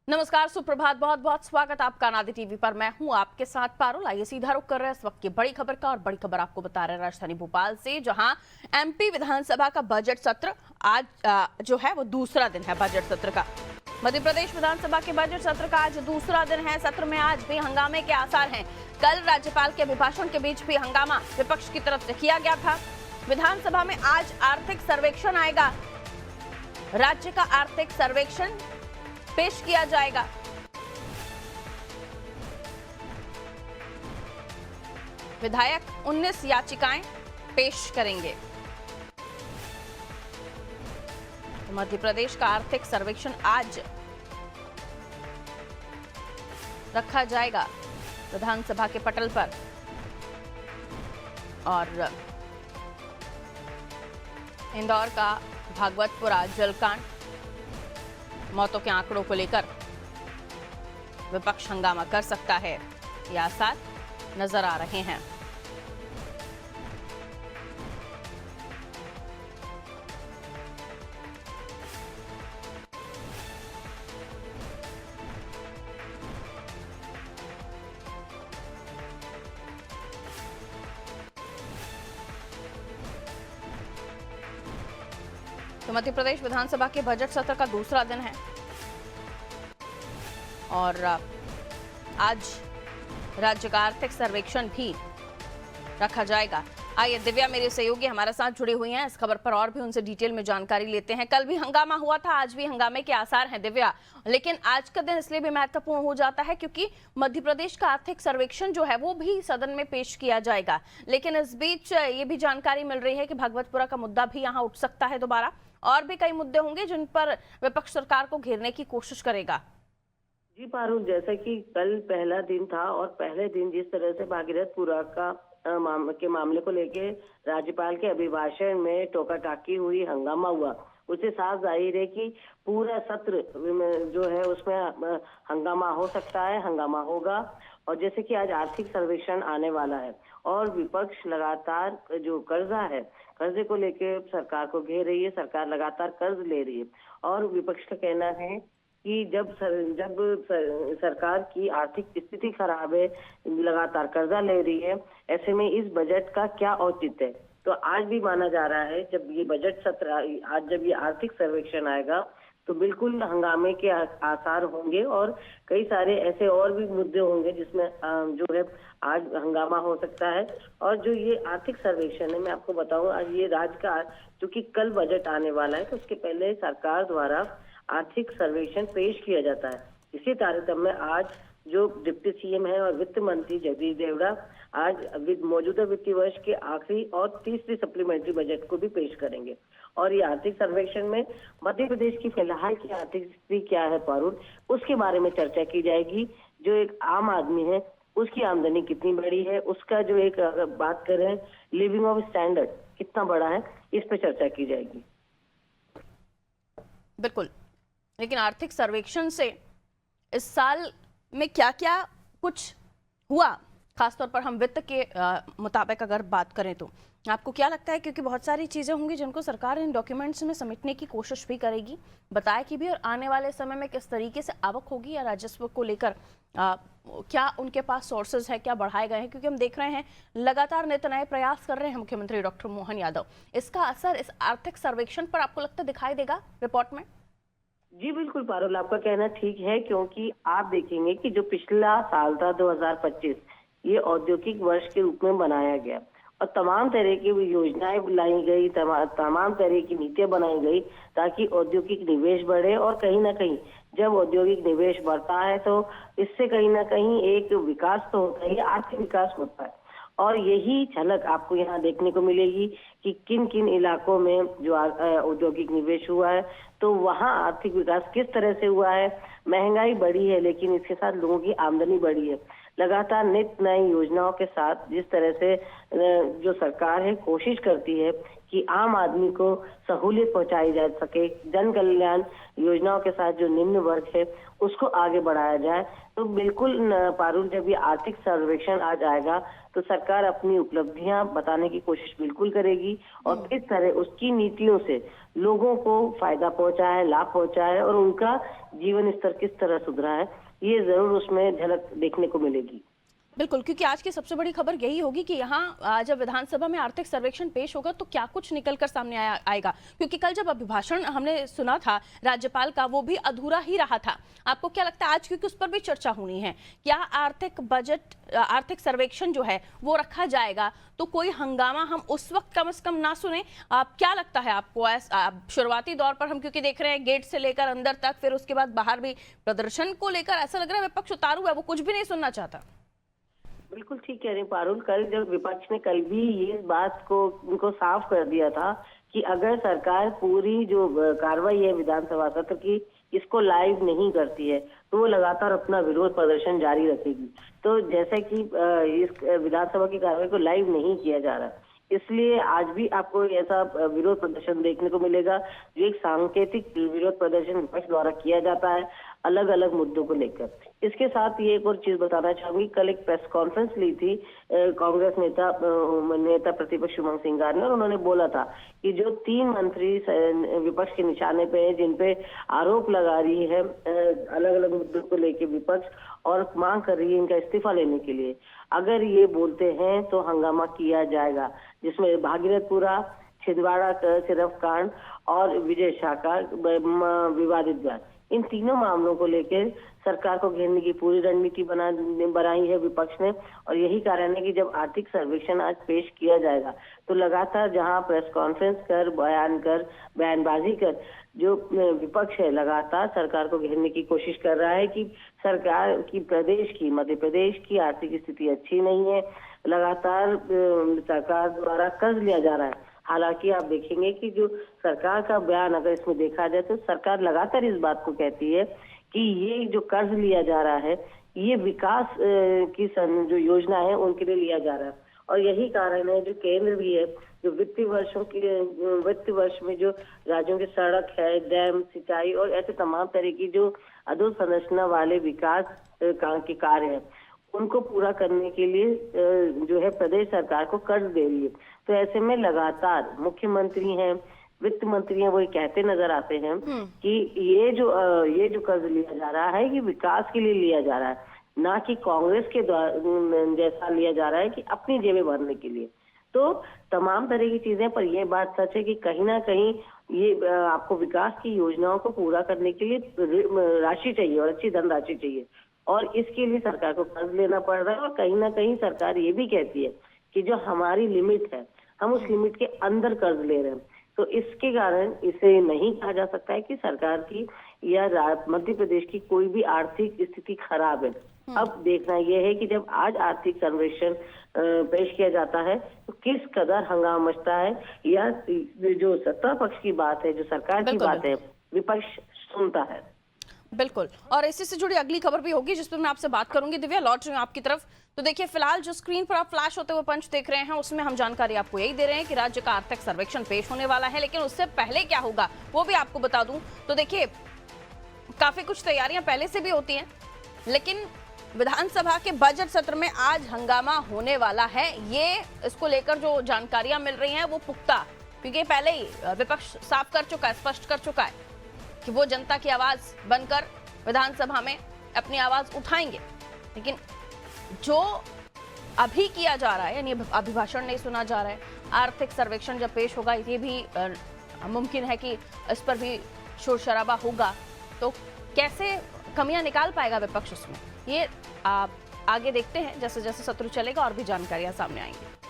नमस्कार, सुप्रभात, बहुत बहुत स्वागत आपका नादी टीवी पर। मैं हूं आपके साथ पारुल। आइए सीधा रुख कर रहे हैं इस वक्त की बड़ी खबर का, और बड़ी खबर आपको बता रहे हैं राजधानी भोपाल से, जहां एमपी विधानसभा का बजट सत्र आज जो है वो दूसरा दिन है बजट सत्र का। मध्य प्रदेश विधानसभा के बजट सत्र का आज दूसरा दिन है। सत्र में आज भी हंगामे के आसार हैं। कल राज्यपाल के अभिभाषण के बीच भी हंगामा विपक्ष की तरफ से किया गया था। विधानसभा में आज आर्थिक सर्वेक्षण आएगा। राज्य का आर्थिक सर्वेक्षण पेश किया जाएगा। विधायक 19 याचिकाएं पेश करेंगे। मध्य प्रदेश का आर्थिक सर्वेक्षण आज रखा जाएगा विधानसभा के पटल पर, और इंदौर का भागवतपुरा जलकांड, मौतों के आंकड़ों को लेकर विपक्ष हंगामा कर सकता है, ये आसार नजर आ रहे हैं। तो मध्य प्रदेश विधानसभा के बजट सत्र का दूसरा दिन है, और आज राज्य का आर्थिक सर्वेक्षण भी रखा जाएगा। आइए, दिव्या मेरे सहयोगी हमारे साथ जुड़ी हुई हैं इस खबर पर, और भी उनसे डिटेल में जानकारी लेते हैं। कल भी हंगामा हुआ था, आज भी हंगामे के आसार हैं दिव्या, लेकिन आज का दिन इसलिए भी महत्वपूर्ण हो जाता है क्योंकि मध्य प्रदेश का आर्थिक सर्वेक्षण जो है वो भी सदन में पेश किया जाएगा। लेकिन इस बीच ये भी जानकारी मिल रही है कि भागवतपुरा का मुद्दा भी यहाँ उठ सकता है दोबारा, और भी कई मुद्दे होंगे जिन पर विपक्ष सरकार को घेरने की कोशिश करेगा। जी पारुल, जैसा कि कल पहला दिन था और पहले दिन जिस तरह से भागीरथपुरा के मामले को लेके राज्यपाल के अभिभाषण में टोका टाकी हुई, हंगामा हुआ, उससे साफ जाहिर है कि पूरा सत्र जो है उसमें हंगामा हो सकता है, हंगामा होगा। और जैसे कि आज आर्थिक सर्वेक्षण आने वाला है और विपक्ष लगातार जो कर्जा है, कर्जे को लेके सरकार को घेर रही है, सरकार लगातार कर्ज ले रही है, और विपक्ष का कहना है कि जब सरकार की आर्थिक स्थिति खराब है, लगातार कर्जा ले रही है, ऐसे में इस बजट का क्या औचित्य है। तो आज भी माना जा रहा है जब ये बजट सत्र, आज जब ये आर्थिक सर्वेक्षण आएगा तो बिल्कुल हंगामे के आसार होंगे, और कई सारे ऐसे और भी मुद्दे होंगे जिसमें जो है आज हंगामा हो सकता है। और जो ये आर्थिक सर्वेक्षण है, मैं आपको बताऊं, आज ये राज्य का, चूंकि कल बजट आने वाला है तो उसके पहले सरकार द्वारा आर्थिक सर्वेक्षण पेश किया जाता है। इसी तारतम्य में आज जो डिप्टी सीएम है और वित्त मंत्री जगदीश देवड़ा आज मौजूदा वित्तीय वर्ष के आखिरी और तीसरी सप्लीमेंट्री बजट को भी पेश करेंगे। और ये आर्थिक सर्वेक्षण में मध्य प्रदेश की फिलहाल की आर्थिक स्थिति क्या है पारुल, उसके बारे में चर्चा की जाएगी। जो एक आम आदमी है उसकी आमदनी कितनी बड़ी है, उसका जो एक अगर बात करें लिविंग ऑफ स्टैंडर्ड कितना बड़ा है, इस पर चर्चा की जाएगी। बिल्कुल, लेकिन आर्थिक सर्वेक्षण से इस साल में क्या क्या कुछ हुआ, खासतौर पर हम वित्त के मुताबिक अगर बात करें तो आपको क्या लगता है? क्योंकि बहुत सारी चीज़ें होंगी जिनको सरकार इन डॉक्यूमेंट्स में समेटने की कोशिश भी करेगी, बताएगी भी, और आने वाले समय में किस तरीके से आवक होगी या राजस्व को लेकर क्या उनके पास सोर्सेज है, क्या बढ़ाए गए हैं, क्योंकि हम देख रहे हैं लगातार नित नए प्रयास कर रहे हैं मुख्यमंत्री डॉक्टर मोहन यादव। इसका असर इस आर्थिक सर्वेक्षण पर आपको लगता है दिखाई देगा रिपोर्ट में? जी बिल्कुल पारुल, आपका कहना ठीक है, क्योंकि आप देखेंगे कि जो पिछला साल था 2025, ये औद्योगिक वर्ष के रूप में बनाया गया और तमाम तरह की योजनाएं लाई गई, तमाम तरह की नीतियां बनाई गई ताकि औद्योगिक निवेश बढ़े। और कहीं ना कहीं जब औद्योगिक निवेश बढ़ता है तो इससे कहीं ना कहीं एक विकास तो होता है, आर्थिक विकास होता है। और यही झलक आपको यहाँ देखने को मिलेगी कि किन किन इलाकों में जो औद्योगिक निवेश हुआ है तो वहाँ आर्थिक विकास किस तरह से हुआ है। महंगाई बढ़ी है लेकिन इसके साथ लोगों की आमदनी बढ़ी है। लगातार नित नई योजनाओं के साथ जिस तरह से जो सरकार है कोशिश करती है कि आम आदमी को सहूलियत पहुंचाई जा सके, जन कल्याण योजनाओं के साथ जो निम्न वर्ग है उसको आगे बढ़ाया जाए। तो बिल्कुल पारुल, जब ये आर्थिक सर्वेक्षण आ जाएगा तो सरकार अपनी उपलब्धियां बताने की कोशिश बिल्कुल करेगी और किस तरह उसकी नीतियों से लोगों को फायदा पहुंचा है, लाभ पहुंचा है और उनका जीवन स्तर किस तरह सुधरा है, ये जरूर उसमें झलक देखने को मिलेगी। बिल्कुल, क्योंकि आज की सबसे बड़ी खबर यही होगी कि यहाँ जब विधानसभा में आर्थिक सर्वेक्षण पेश होगा तो क्या कुछ निकलकर सामने आएगा, क्योंकि कल जब अभिभाषण हमने सुना था राज्यपाल का, वो भी अधूरा ही रहा था। आपको क्या लगता है आज, क्योंकि उस पर भी चर्चा होनी है, क्या आर्थिक सर्वेक्षण जो है वो रखा जाएगा तो कोई हंगामा हम उस वक्त कम से कम ना सुने? आप क्या लगता है आपको? शुरुआती दौर पर हम क्योंकि देख रहे हैं गेट से लेकर अंदर तक, फिर उसके बाद बाहर भी प्रदर्शन को लेकर ऐसा लग रहा है विपक्ष उतारू है, वो कुछ भी नहीं सुनना चाहता। बिल्कुल ठीक कह रहे हैं पारुल। कल जब विपक्ष ने कल भी ये बात को उनको साफ कर दिया था कि अगर सरकार पूरी जो कार्रवाई है विधानसभा सत्र की, इसको लाइव नहीं करती है तो वो लगातार अपना विरोध प्रदर्शन जारी रखेगी। तो जैसे कि इस विधानसभा की कार्रवाई को लाइव नहीं किया जा रहा, इसलिए आज भी आपको ऐसा विरोध प्रदर्शन देखने को मिलेगा, जो एक सांकेतिक विरोध प्रदर्शन विपक्ष द्वारा किया जाता है अलग अलग मुद्दों को लेकर। इसके साथ ये एक और चीज बताना चाहूंगी, कल एक प्रेस कॉन्फ्रेंस ली थी कांग्रेस नेता प्रतिपक्ष उमंग सिंगार ने, और उन्होंने बोला था कि जो 3 मंत्री विपक्ष के निशाने पे हैं, जिन पे आरोप लगा रही है अलग अलग मुद्दों को लेकर विपक्ष और मांग कर रही है इनका इस्तीफा लेने के लिए, अगर ये बोलते हैं तो हंगामा किया जाएगा, जिसमें भागीरथपुरा, छिंदवाड़ा सिरफ कांड और विजय शाह का विवादित बयान, इन तीनों मामलों को लेकर सरकार को घेरने की पूरी रणनीति बनाई है विपक्ष ने। और यही कारण है कि जब आर्थिक सर्वेक्षण आज पेश किया जाएगा तो लगातार जहां प्रेस कॉन्फ्रेंस कर बयानबाजी कर जो विपक्ष है लगातार सरकार को घेरने की कोशिश कर रहा है कि सरकार की मध्य प्रदेश की आर्थिक स्थिति अच्छी नहीं है, लगातार सरकार द्वारा कर्ज लिया जा रहा है। हालांकि आप देखेंगे कि जो सरकार का बयान अगर इसमें देखा जाए तो सरकार लगातार इस बात को कहती है कि ये जो कर्ज लिया जा रहा है ये विकास की जो योजना है उनके लिए लिया जा रहा है। और यही कारण है जो केंद्र भी है, जो वित्त वर्ष में जो राज्यों की सड़क है, डैम, सिंचाई और ऐसे तमाम तरह की जो अधोसंरचना वाले विकास के कार्य है, उनको पूरा करने के लिए जो है प्रदेश सरकार को कर्ज दे रही है। तो ऐसे में लगातार मुख्यमंत्री हैं, वित्त मंत्री हैं, वो कहते नजर आते हैं कि ये जो कर्ज लिया जा रहा है ये विकास के लिए लिया जा रहा है, ना कि कांग्रेस के द्वारा जैसा लिया जा रहा है कि अपनी जेबें भरने के लिए। तो तमाम तरह की चीजें, पर यह बात सच है कि कहीं ना कहीं ये आपको विकास की योजनाओं को पूरा करने के लिए राशि चाहिए और अच्छी धनराशि चाहिए, और इसके लिए सरकार को कर्ज लेना पड़ रहा है। और कहीं ना कहीं सरकार ये भी कहती है कि जो हमारी लिमिट है हम उस लिमिट के अंदर कर्ज ले रहे हैं। तो इसके कारण इसे नहीं कहा जा सकता है कि सरकार की या मध्य प्रदेश की कोई भी आर्थिक स्थिति खराब है। अब देखना यह है कि जब आज आर्थिक सर्वेक्षण पेश किया जाता है तो किस कदर हंगामा मचता है, या जो सत्ता पक्ष की बात है, जो सरकार की बात है, विपक्ष सुनता है। बिल्कुल, और इसी से जुड़ी अगली खबर भी होगी जिस पर मैं आपसे बात करूंगी। दिव्या, लौट रही हूं आपकी तरफ। तो देखिए, फिलहाल जो स्क्रीन पर आप फ्लैश होते हुए पंच देख रहे हैं उसमें हम जानकारी आपको यही दे रहे हैं कि राज्य का आर्थिक सर्वेक्षण पेश होने वाला है, लेकिन उससे पहले क्या होगा वो भी आपको बता दूं। तो देखिए, काफी कुछ तैयारियां पहले से भी होती हैं, लेकिन विधानसभा के बजट सत्र में आज हंगामा होने वाला है। ये इसको लेकर जो जानकारियां मिल रही हैं वो पुख्ता, क्योंकि पहले ही विपक्ष साफ कर चुका है, स्पष्ट कर चुका है कि वो जनता की आवाज बनकर विधानसभा में अपनी आवाज उठाएंगे। लेकिन जो अभी किया जा रहा है, यानी अभिभाषण नहीं सुना जा रहा है, आर्थिक सर्वेक्षण जब पेश होगा ये भी मुमकिन है कि इस पर भी शोर शराबा होगा। तो कैसे कमियां निकाल पाएगा विपक्ष उसमें, ये आप आगे देखते हैं। जैसे जैसे सत्र चलेगा और भी जानकारियां सामने आएंगी।